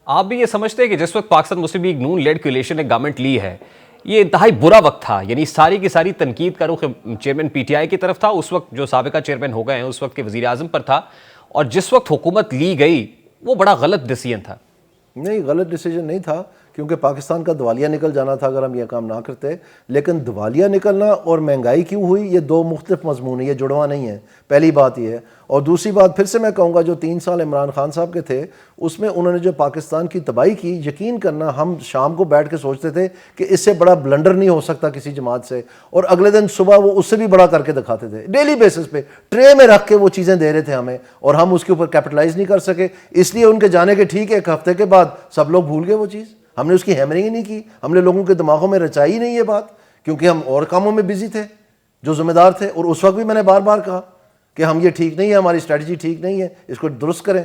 آپ بھی یہ سمجھتے ہیں کہ جس وقت پاکستان مسلم لیگ نون لیڈ کولیشن نے گورنمنٹ لی ہے یہ انتہائی برا وقت تھا، یعنی ساری کی ساری تنقید کا رخ چیئرمین پی ٹی آئی کی طرف تھا اس وقت جو سابقہ چیئرمین ہو گئے ہیں، اس وقت کے وزیر اعظم پر تھا، اور جس وقت حکومت لی گئی وہ بڑا غلط ڈیسیژن تھا؟ نہیں، غلط ڈیسیجن نہیں تھا، کیونکہ پاکستان کا دیوالیہ نکل جانا تھا اگر ہم یہ کام نہ کرتے. لیکن دیوالیہ نکلنا اور مہنگائی کیوں ہوئی یہ دو مختلف مضمون ہیں، یہ جڑواں نہیں ہے. پہلی بات یہ ہے. اور دوسری بات پھر سے میں کہوں گا جو 3 سال عمران خان صاحب کے تھے اس میں انہوں نے جو پاکستان کی تباہی کی، یقین کرنا ہم شام کو بیٹھ کے سوچتے تھے کہ اس سے بڑا بلنڈر نہیں ہو سکتا کسی جماعت سے، اور اگلے دن صبح وہ اس سے بھی بڑا کر کے دکھاتے تھے. ڈیلی بیسس پہ ٹرے میں رکھ کے وہ چیزیں دے رہے تھے ہمیں، اور ہم اس کے اوپر کیپٹلائز نہیں کر سکے. اس لیے ان کے جانے کے ٹھیک ہے 1 ہفتے کے بعد سب لوگ بھول گئے وہ چیز. ہم نے اس کی ہیمرنگ ہی نہیں کی، ہم نے لوگوں کے دماغوں میں رچائی نہیں یہ بات، کیونکہ ہم اور کاموں میں بزی تھے جو ذمہ دار تھے. اور اس وقت بھی میں نے بار بار کہا کہ ہم یہ ٹھیک نہیں ہے، ہماری اسٹریٹجی ٹھیک نہیں ہے، اس کو درست کریں.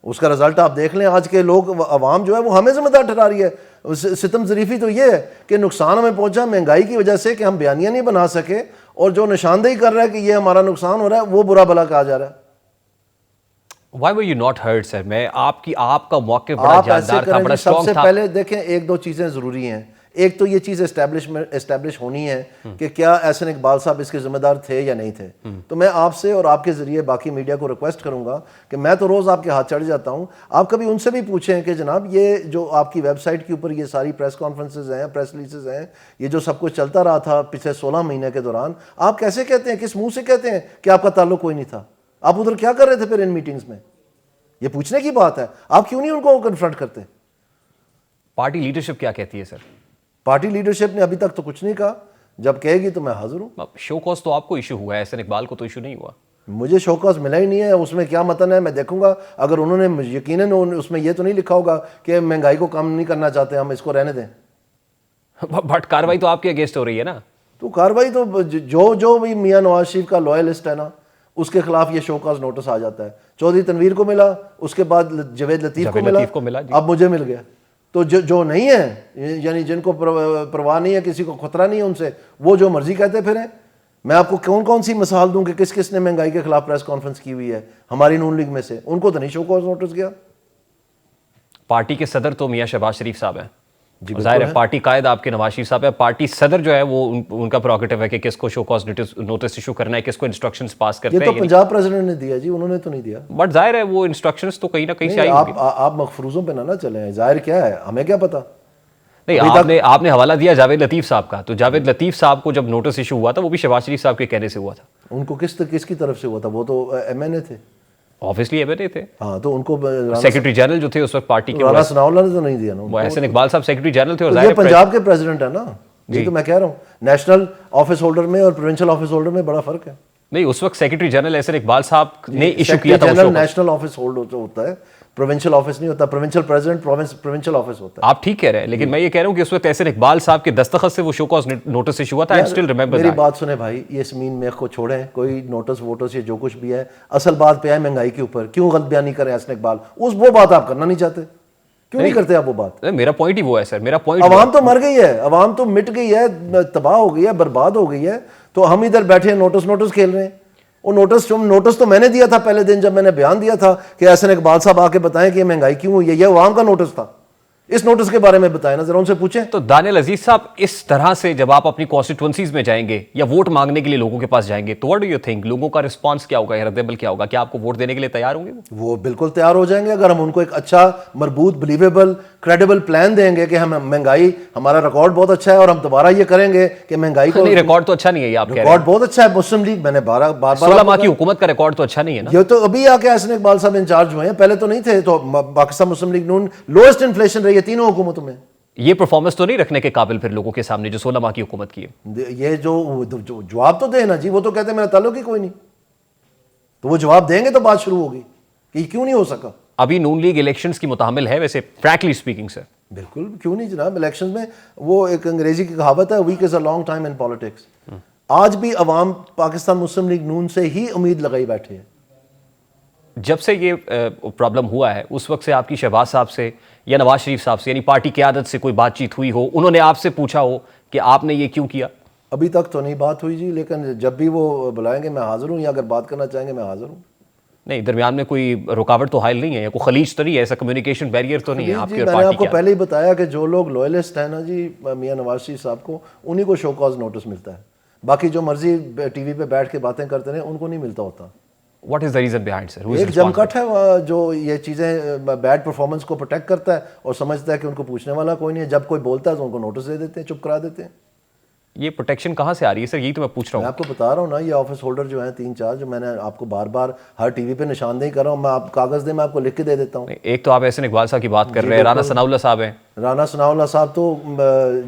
اس کا رزلٹ آپ دیکھ لیں، آج کے لوگ عوام جو ہے وہ ہمیں ذمہ دار ٹھہرا رہی ہے. ستم ظریفی تو یہ ہے کہ نقصان ہمیں پہنچا مہنگائی کی وجہ سے کہ ہم بیانیہ نہیں بنا سکے، اور جو نشاندہی کر رہا ہے کہ یہ ہمارا نقصان ہو رہا ہے وہ برا بھلا کہا جا رہا ہے. Why were you not heard, sir? میں آپ کا موقف بڑا جاندار تھا، بڑا سب اسٹرانگ سے تھا. پہلے دیکھیں 1-2 چیزیں ضروری ہیں. ایک تو یہ چیز اسٹیبلش ہونی ہے کہ کیا احسن اقبال صاحب اس کے ذمہ دار تھے یا نہیں تھے. تو میں آپ سے اور آپ کے ذریعے باقی میڈیا کو ریکویسٹ کروں گا کہ میں تو روز آپ کے ہاتھ چڑھ جاتا ہوں، آپ کبھی ان سے بھی پوچھیں کہ جناب یہ جو آپ کی ویب سائٹ کے اوپر یہ ساری پریس کانفرنسز ہیں، پریس ریلیزز ہیں، یہ جو سب کچھ چلتا رہا تھا پچھلے 16 مہینے کے دوران، آپ کیسے کہتے ہیں، کس منہ سے کہتے ہیں کہ آپ کا تعلق کوئی نہیں تھا؟ آپ ادھر کیا کر رہے تھے پھر ان میٹنگز میں؟ یہ پوچھنے کی بات ہے. آپ کیوں نہیں ان کو کنفرنٹ کرتے؟ پارٹی لیڈرشپ کیا کہتی ہے سر؟ پارٹی لیڈرشپ نے ابھی تک تو کچھ نہیں کہا، جب کہے گی تو میں حاضر ہوں. شو کاز تو آپ کو ایشو ہوا ہے، احسن اقبال کو تو ایشو نہیں ہوا. مجھے شو کاز ملا ہی نہیں ہے. اس میں کیا متن ہے میں دیکھوں گا. اگر انہوں نے یقیناً اس میں یہ تو نہیں لکھا ہوگا کہ مہنگائی کو کم نہیں کرنا چاہتے، ہم اس کو رہنے دیں. بٹ کاروائی تو آپ کے اگینسٹ ہو رہی ہے نا. تو کاروائی تو جو بھی میاں نواز شریف کا لوئلسٹ ہے نا اس کے خلاف یہ شو کاز نوٹس آ جاتا ہے. چودھری تنویر کو ملا، اس کے بعد جاوید لطیف کو ملا، اب مجھے مل گیا. تو جو نہیں ہے، یعنی جن کو پرواہ نہیں ہے، کسی کو خطرہ نہیں ہے ان سے، وہ جو مرضی کہتے پھریں. میں آپ کو کون سی مثال دوں کہ کس نے مہنگائی کے خلاف پریس کانفرنس کی ہوئی ہے ہماری نون لیگ میں سے؟ ان کو تو نہیں شو کاز نوٹس گیا. پارٹی کے صدر تو میاں شہباز شریف صاحب ہیں، ظاہر ہے پارٹی قائد آپ کے نواز شریف صاحب ہے. پارٹی صدر جو ہے وہ ان کا پروگیٹو ہے کہ کس کو شو کاز نوٹس ایشو کرنا ہے، کس کو انسٹرکشنز پاس کرتے ہیں. یہ تو پنجاب پریزیڈنٹ نے دیا جی، انہوں نے تو نہیں دیا. بٹ ظاہر ہے وہ انسٹرکشنز تو کہیں نہ کہیں سے آئی ہوگی. آپ مخفروضوں پہ نہ چلیں، ظاہر کیا ہے ہمیں کیا پتا. نہیں، آپ نے حوالہ دیا جاوید لطیف صاحب کا، تو جاوید لطیف صاحب کو جب نوٹس ایشو ہوا تھا وہ بھی شہباز شریف صاحب کے کہنے سے ہوا تھا. ان کو کس کی طرف سے ہوا تھا؟ وہ تو ایم این اے تھے. آبویسلی ایم این اے تھے. ہاں تو ان کو سیکرٹری جنرل جو تھے اس وقت پارٹی کے، رانا ثناء اللہ نے تو نہیں دیا نا. وہ احسن اقبال صاحب سیکرٹری جنرل تھے، اور یہ پنجاب کے پریزیڈنٹ ہے نا. یہ تو میں کہہ رہا ہوں نیشنل آفس ہولڈر میں اور پروونشل آفس ہولڈر میں بڑا فرق ہے. نہیں، اس وقت سیکرٹری جنرل احسن اقبال صاحب نے ایشو کیا تھا. جنرل نیشنل آفس ہولڈر ہوتا ہے، پروونشل آفس نہیں ہوتا. پروونشل پریزیڈنٹ پروونشل آفس ہوتا ہے. آپ ٹھیک کہہ رہے ہیں، لیکن میں یہ کہہ رہا ہوں کہ اس وقت احسن اقبال صاحب کے دستخط سے وہ شو کاز نوٹس ایشو ہوا تھا. I still remember. میری بات سنیں بھائی، یہ سمین میخ کو چھوڑیں، کوئی نوٹس ووٹس یہ جو کچھ بھی ہے، اصل بات پہ ہے مہنگائی کے اوپر. کیوں غلط بیانی کریں احسن اقبال؟ وہ بات آپ کرنا نہیں چاہتے، کیوں نہیں کرتے آپ وہ بات؟ میرا پوائنٹ ہی وہ ہے سر، میرا پوائنٹ. عوام تو مر گئی ہے، عوام تو مٹ گئی ہے، تباہ ہو گئی ہے، برباد ہو گئی ہے. تو ہم ادھر بیٹھے نوٹس کھیل رہے ہیں. وہ نوٹس تو میں نے دیا تھا پہلے دن جب میں نے بیان دیا تھا کہ احسن اقبال صاحب آ کے بتائیں کہ یہ مہنگائی کیوں ہوئی ہے. یہ عوام کا نوٹس تھا. اس نوٹس کے بارے میں بتائیں نا ذرا، ان سے پوچھیں. تو دانیال عزیز صاحب، اس طرح سے جب آپ اپنی کانسٹیٹوئنسیز میں جائیں گے یا ووٹ مانگنے کے لیے لوگوں کے پاس جائیں گے تو واٹ ڈو یو تھنک لوگوں کا رسپانس کیا ہوگا، رد عمل کیا ہوگا؟ کیا آپ کو ووٹ دینے کے لیے تیار ہوں گے؟ وہ بالکل تیار ہو جائیں گے اگر ہم ان کو ایک اچھا مربوط بلیویبل کریڈیبل پلان دیں گے کہ ہم مہنگائی، ہمارا ریکارڈ بہت اچھا ہے اور ہم دوبارہ یہ کریں گے کہ مہنگائی کو. نہیں، ریکارڈ تو اچھا نہیں ہے. آپ کہہ رہے ہیں ریکارڈ بہت اچھا ہے. مسلم لیگ میں نے بار 16 ماہ کی حکومت کا ریکارڈ تو اچھا نہیں ہے نا. یہ تو ابھی آ کے احسن اقبال صاحب انچارج ہوئے ہیں، پہلے تو نہیں تھے. تو پاکستان مسلم لیگ نون لوئسٹ انفلیشن رہی ہے تینوں حکومتوں میں. یہ پرفارمنس تو نہیں رکھنے کے قابل پھر لوگوں کے سامنے جو 16 ماہ کی حکومت کی ہے. یہ جو جواب تو دے نا جی. وہ تو کہتے ہیں میرا تعلق ہی کوئی نہیں. تو وہ جواب دیں گے تو بات شروع ہوگی کہ یہ کیوں نہیں ہو سکا. ابھی نون لیگ الیکشنز کی متحمل ہے ویسے فرینکلی اسپیکنگ سر؟ بالکل کیوں نہیں جناب. الیکشنز میں وہ ایک انگریزی کی کہاوت ہے، week is a long time in politics. آج بھی عوام پاکستان مسلم لیگ نون سے ہی امید لگائی بیٹھے ہیں. جب سے یہ پرابلم ہوا ہے اس وقت سے آپ کی شہباز صاحب سے یا نواز شریف صاحب سے، یعنی پارٹی قیادت سے کوئی بات چیت ہوئی ہو، انہوں نے آپ سے پوچھا ہو کہ آپ نے یہ کیوں کیا؟ ابھی تک تو نہیں بات ہوئی جی، لیکن جب بھی وہ بلائیں گے میں حاضر ہوں، یا اگر بات کرنا چاہیں گے میں حاضر ہوں. نہیں درمیان میں کوئی رکاوٹ تو حائل نہیں ہے یا کوئی خلیج تو نہیں ہے, ایسا کمیونیکیشن بیریئر تو نہیں ہے آپ کی اور میں نے آپ پارٹی کو کے؟ پہلے ہی بتایا کہ جو لوگ لوئلسٹ ہیں نا جی میاں نواز شریف صاحب کو, انہی کو شو کاز نوٹس ملتا ہے, باقی جو مرضی ٹی وی پہ بیٹھ کے باتیں کرتے رہے ان کو نہیں ملتا ہوتا. What is the reason behind sir? ایک جمکٹ ہے جو یہ چیزیں بیڈ پرفارمنس کو پروٹیکٹ کرتا ہے اور سمجھتا ہے کہ ان کو پوچھنے والا کوئی نہیں ہے, جب کوئی بولتا ہے تو ان کو نوٹس دے دیتے ہیں, چپ کرا دیتے ہیں. یہ پروٹیکشن کہاں سے آ رہی ہے سر, یہی تو میں پوچھ رہا میں ہوں. آپ کو بتا رہا ہوں نا, یہ آفس ہولڈر جو ہیں 3-4 جو میں نے آپ کو بار بار ہر ٹی وی پہ نشاندہی کر رہا ہوں, میں آپ کاغذ دیں میں آپ کو لکھ کے دے دیتا ہوں. ایک تو آپ احسن اقبال صاحب کی بات کر رہے ہیں, رانا ثناء اللہ صاحب ہیں. رانا ثناء اللہ صاحب تو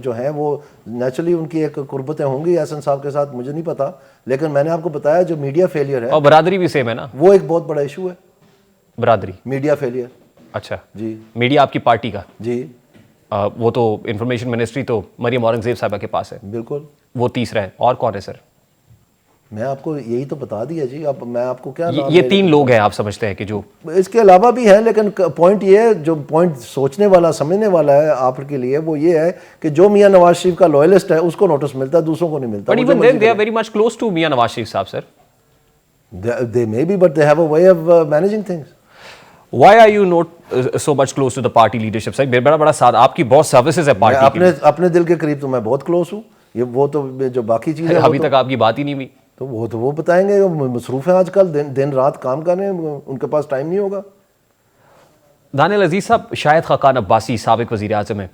جو ہیں وہ نیچرلی ان کی ایک قربتیں ہوں گی احسن صاحب کے ساتھ, مجھے نہیں پتا, لیکن میں نے آپ کو بتایا جو میڈیا فیلئر ہے اور برادری بھی سیم ہے نا, وہ ایک بہت بڑا ایشو ہے, برادری میڈیا فیلئر. اچھا جی میڈیا آپ کی پارٹی کا؟ جی وہ تو انفارمیشن منسٹری تو مریم اورنگزیب صاحبہ کے پاس ہے, بالکل. وہ تیسرا ہے, اور کون ہے سر؟ میں آپ کو یہی تو بتا دیا جی, اب میں آپ کو کیا یہ 3 لوگ ہیں آپ سمجھتے ہیں کہ جو اس کے علاوہ بھی ہیں, لیکن پوائنٹ یہ ہے, جو پوائنٹ سوچنے والا سمجھنے والا ہے آپ کے لیے وہ یہ ہے کہ جو میاں نواز شریف کا لوئلسٹ ہے اس کو نوٹس ملتا ہے, دوسروں کو نہیں ملتا. But even then they are very much close to Mian Nawaz Sharif صاحب, سر. They may be, but they have a way of managing things. Why are you not so much close to the party leadership? سر میرا بڑا ساتھ, آپ کی بہت services ہے party کی. اپنے دل کے قریب تو میں بہت کلوز ہوں, یہ وہ تو جو باقی چیزیں ابھی تک آپ کی بات ہی نہیں ہوئی. تو وہ بتائیں گے, مصروف ہیں آج کل, دن رات کام کر رہے ہیں, ان کے پاس ٹائم نہیں ہوگا. دانیال عزیز صاحب, شاہد خاقان عباسی سابق وزیر اعظم ہیں,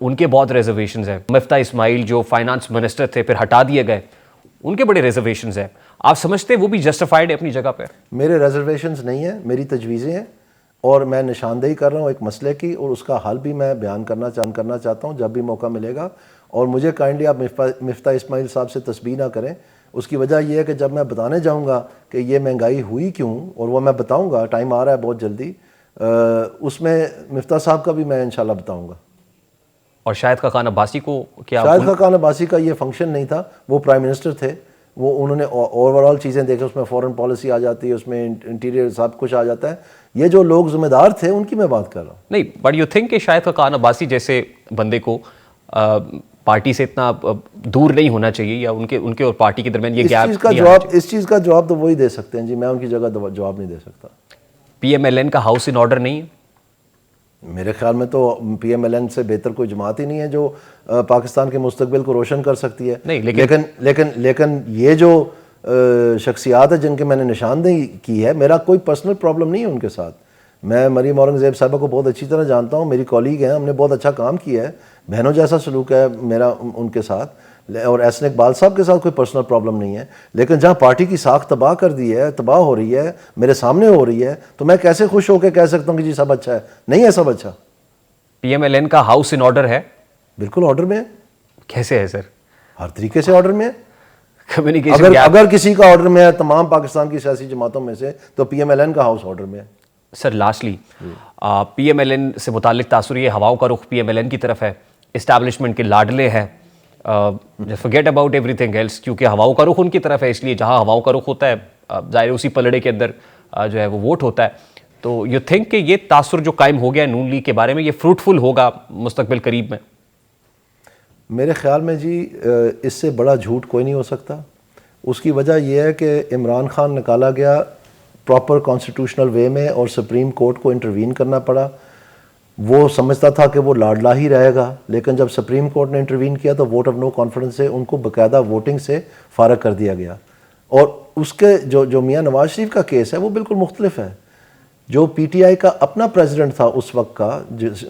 ان کے بہت ریزرویشنز ہیں. مفتاح اسماعیل جو فائنانس منسٹر تھے پھر ہٹا دیے گئے, ان کے بڑے ریزرویشنز ہیں. آپ سمجھتے ہیں وہ بھی جسٹیفائڈ ہے اپنی جگہ پہ؟ میرے ریزرویشنز نہیں ہیں, میری تجویزیں ہیں, اور میں نشاندہی کر رہا ہوں ایک مسئلے کی, اور اس کا حل بھی میں بیان کرنا چاہتا ہوں جب بھی موقع ملے گا. اور مجھے کائنڈلی آپ مفتاح اسماعیل صاحب سے تشبیہ نہ کریں. اس کی وجہ یہ ہے کہ جب میں بتانے جاؤں گا کہ یہ مہنگائی ہوئی کیوں, اور وہ میں بتاؤں گا, ٹائم آ رہا ہے بہت جلدی, اس میں مفتاح صاحف کا بھی میں انشاءاللہ بتاؤں گا. اور شاہد خاقان عباسی کو کیا؟ شاہد خاقان عباسی کا یہ فنکشن نہیں تھا, وہ پرائم منسٹر تھے, وہ انہوں نے اوور آل چیزیں دیکھیں, اس میں فورن پالیسی آ جاتی ہے, اس میں انٹیریئر سب کچھ آ جاتا ہے. یہ جو لوگ ذمہ دار تھے ان کی میں بات کر رہا ہوں. نہیں, بٹ یو تھنک کہ شاہد خاقان عباسی جیسے بندے کو پارٹی سے اتنا دور نہیں ہونا چاہیے, یا ان کے اور پارٹی کے درمیان یہ گیپ؟ اس چیز کا جواب تو وہی دے سکتے ہیں جی, میں ان کی جگہ جواب نہیں دے سکتا. پی ایم ایل این کا ہاؤس ان آرڈر نہیں ہے؟ میرے خیال میں تو پی ایم ایل این سے بہتر کوئی جماعت ہی نہیں ہے جو پاکستان کے مستقبل کو روشن کر سکتی ہے. نہیں, لیکن یہ جو شخصیات ہیں جن کے میں نے نشاندہی کی ہے, میرا کوئی پرسنل پرابلم نہیں ہے ان کے ساتھ. میں مریم اورنگزیب صاحبہ کو بہت اچھی طرح جانتا ہوں, میری کولیگ ہیں, ہم نے بہت اچھا کام کیا ہے, بہنوں جیسا سلوک ہے میرا ان کے ساتھ, اور احسن اقبال صاحب کے ساتھ کوئی پرسنل پرابلم نہیں ہے. لیکن جہاں پارٹی کی ساکھ تباہ کر دی ہے, تباہ ہو رہی ہے, میرے سامنے ہو رہی ہے, تو میں کیسے خوش ہو کے کہہ سکتا ہوں کہ جی سب اچھا ہے؟ نہیں ہے سب اچھا. پی ایم ایل این کا ہاؤس ان آرڈر ہے؟ بالکل آرڈر میں ہے. کیسے ہے سر؟ ہر طریقے سے آرڈر میں ہے. کمیونیکیشن اگر کسی کا آرڈر میں ہے تمام پاکستان کی سیاسی جماعتوں میں سے, تو پی ایم ایل این کا ہاؤس آرڈر میں ہے. Sir lastly, P M L N سے متعلق تاثر یہ ہواؤں کا رخ پی ایم ایل این کی طرف ہے, اسٹیبلشمنٹ کے لاڈلے ہیں, forget about everything else, کیونکہ ہواؤں کا رخ ان کی طرف ہے, اس لیے جہاں ہواؤں کا رخ ہوتا ہے ظاہر اسی پلڑے کے اندر جو ہے وہ ووٹ ہوتا ہے. تو یو تھنک کہ یہ تاثر جو قائم ہو گیا ہے نون لیگ کے بارے میں, یہ فروٹفل ہوگا مستقبل قریب میں؟ میرے خیال میں جی اس سے بڑا جھوٹ کوئی نہیں ہو سکتا. اس کی وجہ یہ ہے کہ عمران خان نکالا گیا پراپر کانسٹیٹیوشنل وے میں, اور سپریم کورٹ کو انٹروین کرنا پڑا. وہ سمجھتا تھا کہ وہ لاڈلا ہی رہے گا, لیکن جب سپریم کورٹ نے انٹروین کیا تو ووٹ آف نو کانفیڈنس سے ان کو باقاعدہ ووٹنگ سے فارغ کر دیا گیا. اور اس کے جو میاں نواز شریف کا کیس ہے وہ بالکل مختلف ہے. جو پی ٹی آئی کا اپنا پریزیڈنٹ تھا اس وقت کا,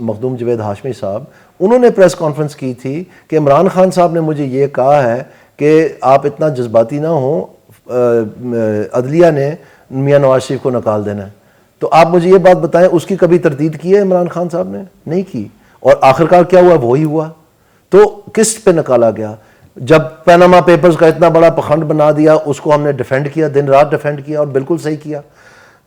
مخدوم جوید ہاشمی صاحب, انہوں نے پریس کانفرنس کی تھی کہ عمران خان صاحب نے مجھے یہ کہا ہے کہ آپ اتنا جذباتی نہ ہوں, عدلیہ نے میاں نواز شریف کو نکال دینا ہے. تو آپ مجھے یہ بات بتائیں, اس کی کبھی تردید کی ہے عمران خان صاحب نے؟ نہیں کی. اور آخرکار کیا ہوا؟ وہی ہوا. تو کس پہ نکالا گیا؟ جب پیناما پیپرز کا اتنا بڑا پخنڈ بنا دیا, اس کو ہم نے ڈیفینڈ کیا, دن رات ڈیفینڈ کیا, اور بالکل صحیح کیا.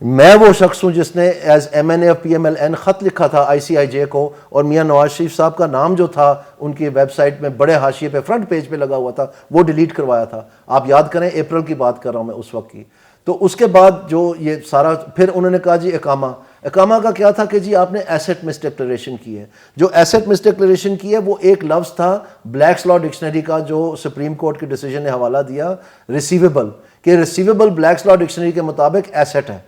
میں وہ شخص ہوں جس نے as M N A of P M L N خط لکھا تھا آئی سی آئی جے کو, اور میاں نواز شریف صاحب کا نام جو تھا ان کی ویب سائٹ میں بڑے حاشیے پہ فرنٹ پیج پہ لگا ہوا تھا, وہ ڈیلیٹ کروایا تھا. آپ یاد کریں, اپریل کی بات کر رہا ہوں میں, اس وقت کی. تو اس کے بعد جو یہ سارا, پھر انہوں نے کہا جی اقامہ کا کیا تھا کہ جی آپ نے ایسٹ مس ڈکلریشن کی ہے. جو ایسٹ مس ڈکلریشن کی ہے وہ ایک لفظ تھا بلیکس لا ڈکشنری کا, جو سپریم کورٹ کے ڈیسیجن نے حوالہ دیا ریسیویبل, کہ ریسیویبل بلیکس لا ڈکشنری کے مطابق ایسٹ ہے.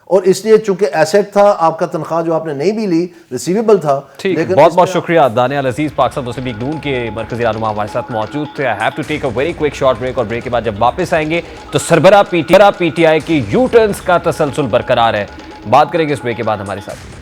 اور اس لیے چونکہ ایسٹ تھا آپ کا تنخواہ جو آپ نے نہیں بھی لی ریسیویبل تھا. ٹھیک, بہت بہت شکریہ دانیال عزیز, پاکستان مسلم لیگ نون کے مرکزی رہنما ہمارے ساتھ موجود تھے. I have to take a very quick short break, اور بریک کے بعد جب واپس آئیں گے تو سربراہ پی ٹی آئی کی یو ٹرنز کا تسلسل برقرار ہے. بات کریں گے اس بریک کے بعد ہمارے ساتھ.